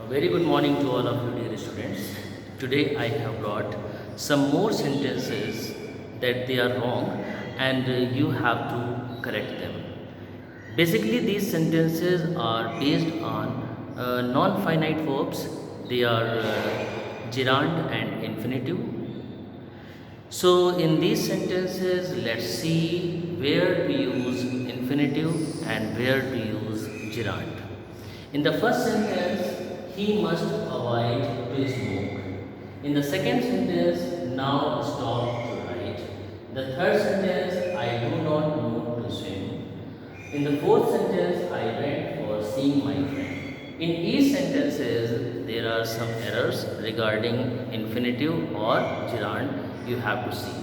A very good morning to all of you dear students. Today I have brought some more sentences that they are wrong and you have to correct them. Basically these sentences are based on non-finite verbs. They are gerund and infinitive. So in these sentences let's see where to use infinitive and where to use gerund. In the first sentence, he must avoid to smoke. In the second sentence, now stop to write. The third sentence, I do not know to swim. In the fourth sentence, I went for seeing my friend. In each sentences, there are some errors regarding infinitive or gerund you have to see.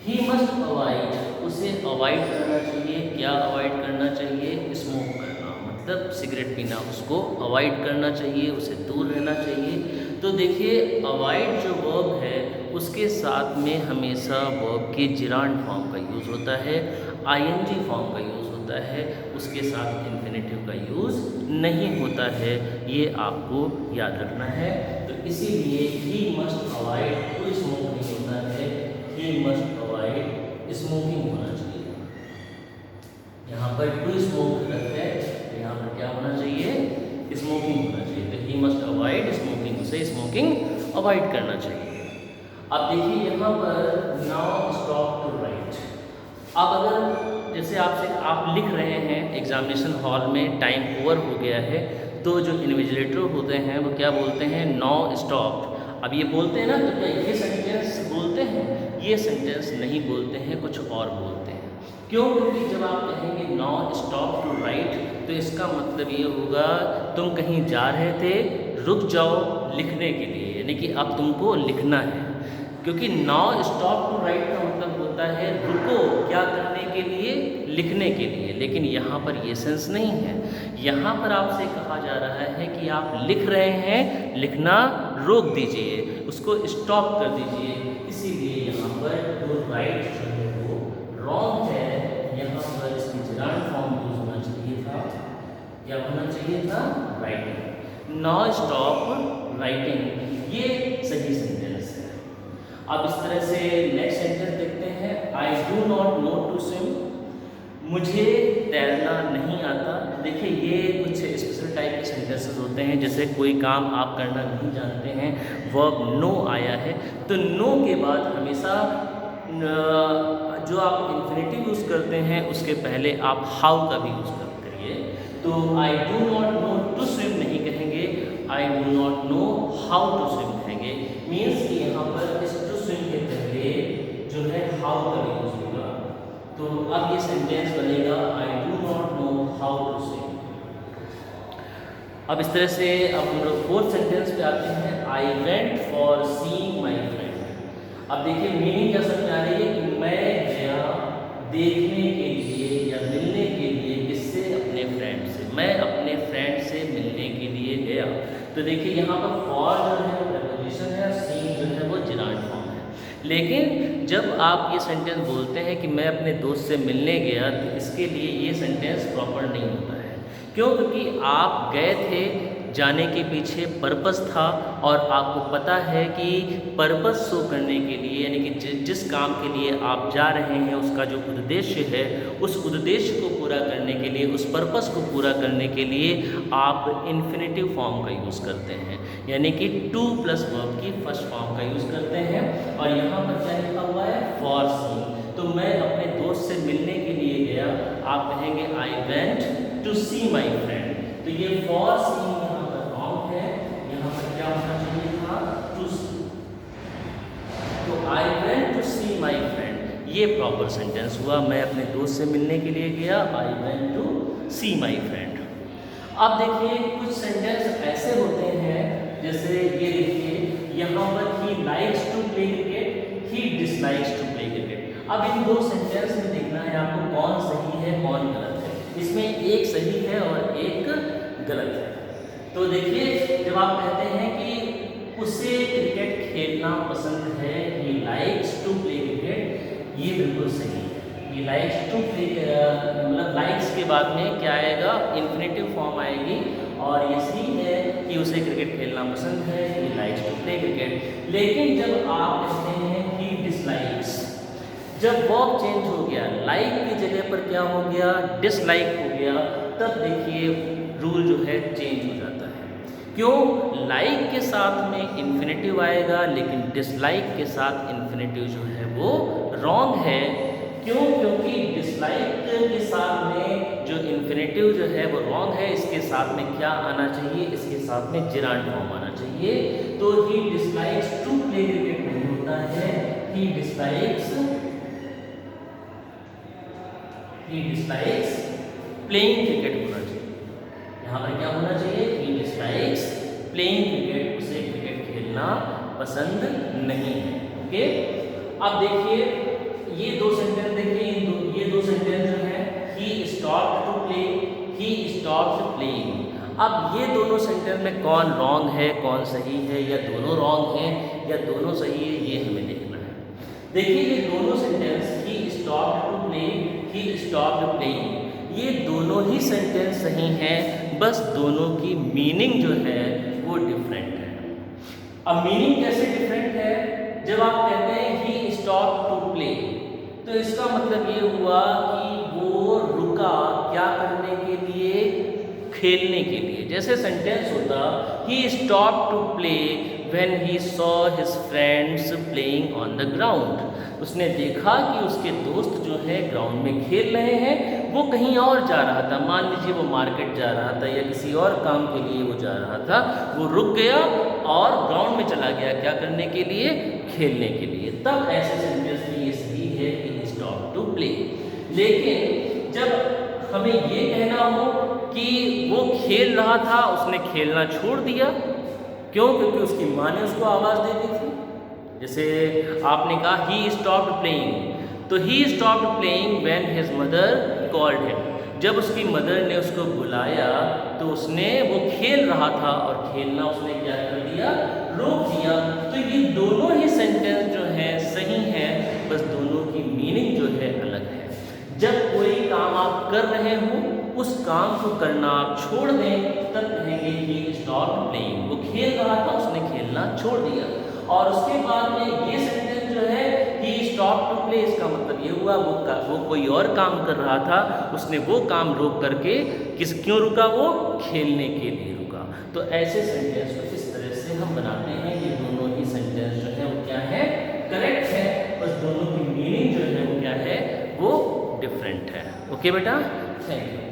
He must avoid, उसे avoid करना चाहिए. क्या avoid करना चाहिए? Smoke करना, मतलब cigarette पीना, उसको अवॉइड करना चाहिए, उसे दूर रहना चाहिए. तो देखिए अवॉइड जो वर्ब है उसके साथ में हमेशा वर्ब के जिरांड फॉर्म का यूज़ होता है, आईएनजी फॉर्म का यूज़ होता है, उसके साथ इन्फिनेटिव का यूज़ नहीं होता है. ये आपको याद रखना है. तो इसीलिए he must avoid to smoke नहीं होता है, ही मस्ट स्मोकिंग होना चाहिए. यहाँ पर टू स्मोक गलत है, तो यहाँ पर क्या होना चाहिए? स्मोकिंग होना चाहिए. तो ही मस्ट अवॉइड स्मोकिंग, उसे स्मोकिंग अवॉइड करना चाहिए. अब देखिए यहाँ पर नाउ स्टॉप टू राइट. अब अगर जैसे आप लिख रहे हैं एग्जामिनेशन हॉल में, टाइम ओवर हो गया है, तो जो इन्विजिलेटर होते हैं वो क्या बोलते हैं? Now stop. अब ये बोलते हैं ना, तो क्या ये सेंटेंस बोलते हैं? ये सेंटेंस नहीं बोलते हैं, कुछ और बोलते हैं. क्यों? क्योंकि जब आप कहेंगे नाउ स्टॉप टू राइट तो इसका मतलब ये होगा तुम कहीं जा रहे थे, रुक जाओ लिखने के लिए, यानी कि अब तुमको लिखना है. क्योंकि नाउ स्टॉप टू राइट का मतलब होता है रुको, क्या करने के लिए? लिखने के लिए. लेकिन यहाँ पर ये सेंस नहीं है. यहाँ पर आपसे कहा जा रहा है कि आप लिख रहे हैं, लिखना रोक दीजिए, उसको स्टॉप कर दीजिए. इसीलिए यहाँ पर टू राइट जो है वो रॉन्ग है. यहाँ पर इसकी जिरांड फॉर्म यूज होना चाहिए था. क्या होना चाहिए था? राइटिंग. नाउ स्टॉप राइटिंग, ये सही सेंटेंस है. अब इस तरह से नेक्स्ट सेंटेंस देखते हैं. I do not know to swim, मुझे तैरना नहीं आता. देखिए ये कुछ स्पेशल टाइप के सेंटेंसेस होते हैं. जैसे कोई काम आप करना नहीं जानते हैं, वर्ब नो आया है, तो नो के बाद हमेशा जो आप इन्फिनेटिव यूज़ करते हैं उसके पहले आप हाउ का भी यूज़ करिए. तो I do not know to swim नहीं कहेंगे, I do not know how to swim कहेंगे. मीन्स कि यहाँ पर इस टू स्विम के पहले जो है हाउ का यूज़ होगा. तो अब ये सेंटेंस बनेगा I do not know how to swim. अब इस तरह से अब हम लोग फोर्थ सेंटेंस पे आते हैं. I went for seeing my friend. अब देखिए मीनिंग क्या समझ आ रही है कि मैं गया देखने के लिए या मिलने के लिए. किससे? अपने फ्रेंड से. मैं अपने फ्रेंड से मिलने के लिए गया. तो देखिए यहाँ पर फॉर जो है वो प्रीपोजिशन है, सीइंग जो है वो जिरांड फॉर्म है. लेकिन जब आप ये सेंटेंस बोलते हैं कि मैं अपने दोस्त से मिलने गया, तो इसके लिए ये सेंटेंस प्रॉपर नहीं होता है. क्यों? क्योंकि आप गए थे, जाने के पीछे पर्पस था, और आपको पता है कि पर्पस शो करने के लिए, यानी कि जिस काम के लिए आप जा रहे हैं उसका जो उद्देश्य है, उस उद्देश्य को पूरा करने के लिए, उस पर्पस को पूरा करने के लिए आप इन्फिनेटिव फॉर्म का यूज़ करते हैं, यानी कि टू प्लस वर्ब की फर्स्ट फॉर्म का यूज़ करते हैं. और यहाँ पर क्या लिखा हुआ है? For seeing. तो मैं अपने दोस्त से मिलने के लिए गया, आप कहेंगे I went to see my friend. तो ये फॉर सीइंग यहाँ पर रॉन्ग है. यहाँ पर क्या होना चाहिए था? To see. तो I went to see my friend, ये प्रॉपर सेंटेंस हुआ. मैं अपने दोस्त से मिलने के लिए गया, I went to see my friend. अब देखिए कुछ सेंटेंस ऐसे होते हैं, जैसे ये देखिए यहाँ पर he likes to play cricket, he dislikes to play cricket. अब इन दो सेंटेंस में देखना है आपको कौन सही है कौन गलत है. इसमें एक सही है और एक गलत है. तो देखिए जब आप कहते हैं कि उसे क्रिकेट खेलना पसंद है, he likes to play cricket, ये बिल्कुल सही है. ही लाइक्स टू प्ले, मतलब लाइक्स के बाद में क्या आएगा, इन्फिनेटिव फॉर्म आएगी और ये सही है कि उसे क्रिकेट खेलना पसंद है, he likes to play cricket. लेकिन जब आप कहते हैं ही डिसलाइक्स, जब वर्ब चेंज हो गया, लाइक की जगह पर क्या हो गया, डिसलाइक हो गया, तब देखिए रूल जो है चेंज हो जाता है। क्यों? लाइक के साथ में इन्फिनेटिव आएगा लेकिन डिसलाइक के साथ इन्फिनेटिव जो है वो रॉन्ग है। क्यों? क्योंकि डिसलाइक के साथ में जो इन्फिनेटिव जो है वो रॉन्ग है, इसके साथ में क्या आना चाहिए, इसके साथ में जिरांड फॉर्म आना चाहिए। तो ही डिसलाइक्स टू प्ले क्रिकेट नहीं होता है, ही डिसलाइक्स प्लेइंग क्रिकेट होना चाहिए। यहाँ पर क्या होना चाहिए, ही डिसलाइक्स प्लेइंग क्रिकेट, उसे क्रिकेट खेलना पसंद नहीं है। ओके, अब देखिए ये दो सेंटेंस देखिए, ये दो सेंटेंस जो है, he stopped to play, he stopped playing. अब ये दोनों सेंटेंस में कौन रॉन्ग है, कौन सही है, या दोनों रॉन्ग है या दोनों सही है, ये हमें देखना है। देखिए ये दोनों sentence, he stopped to play, he stopped playing, ये दोनों ही सेंटेंस सही हैं, बस दोनों की मीनिंग जो है वो डिफरेंट है। अब मीनिंग कैसे डिफरेंट है? जब आप कहते हैं ही स्टॉप्ड टू प्ले, तो इसका मतलब ये हुआ कि वो रुका क्या करने के लिए, खेलने के लिए। जैसे सेंटेंस होता he stopped to play when he saw his friends playing on the ground, उसने देखा कि उसके दोस्त जो है ग्राउंड में खेल रहे हैं, वो कहीं और जा रहा था, मान लीजिए वो मार्केट जा रहा था या किसी और काम के लिए वो जा रहा था, वो रुक गया और ग्राउंड में चला गया क्या करने के लिए, खेलने के लिए। तब ऐसे सेंटेंस में ये सही है कि स्टॉप टू प्ले। लेकिन जब हमें ये कहना हो कि वो खेल रहा था, उसने खेलना छोड़ दिया, क्यों? क्योंकि उसकी माँ ने उसको आवाज़ दे दी थी। जैसे आपने कहा ही स्टॉप्ड प्लेइंग, तो ही stopped playing when his mother called him, जब उसकी मदर ने उसको बुलाया तो उसने, वो खेल रहा था और खेलना उसने क्या कर दिया, रोक दिया। तो ये दोनों ही सेंटेंस जो है सही हैं, बस दोनों की मीनिंग जो है अलग है। जब कोई काम आप कर रहे हो, उस काम को करना आप छोड़ दें, तब कहेंगे ही स्टॉप्ड प्लेइंग, वो खेल रहा था, उसने खेलना छोड़ दिया। और उसके बाद में ये सेंटेंस जो है ही स्टॉप्ड टू प्ले, इसका मतलब ये हुआ वो कोई और काम कर रहा था, उसने वो काम रोक करके क्यों रुका, वो खेलने के लिए रुका। तो ऐसे सेंटेंस को इस तरह से हम बनाते हैं कि दोनों ही सेंटेंस जो है वो क्या है, करेक्ट है, बस दोनों की मीनिंग जो है वो क्या है, वो डिफरेंट है। ओके बेटा, थैंक यू।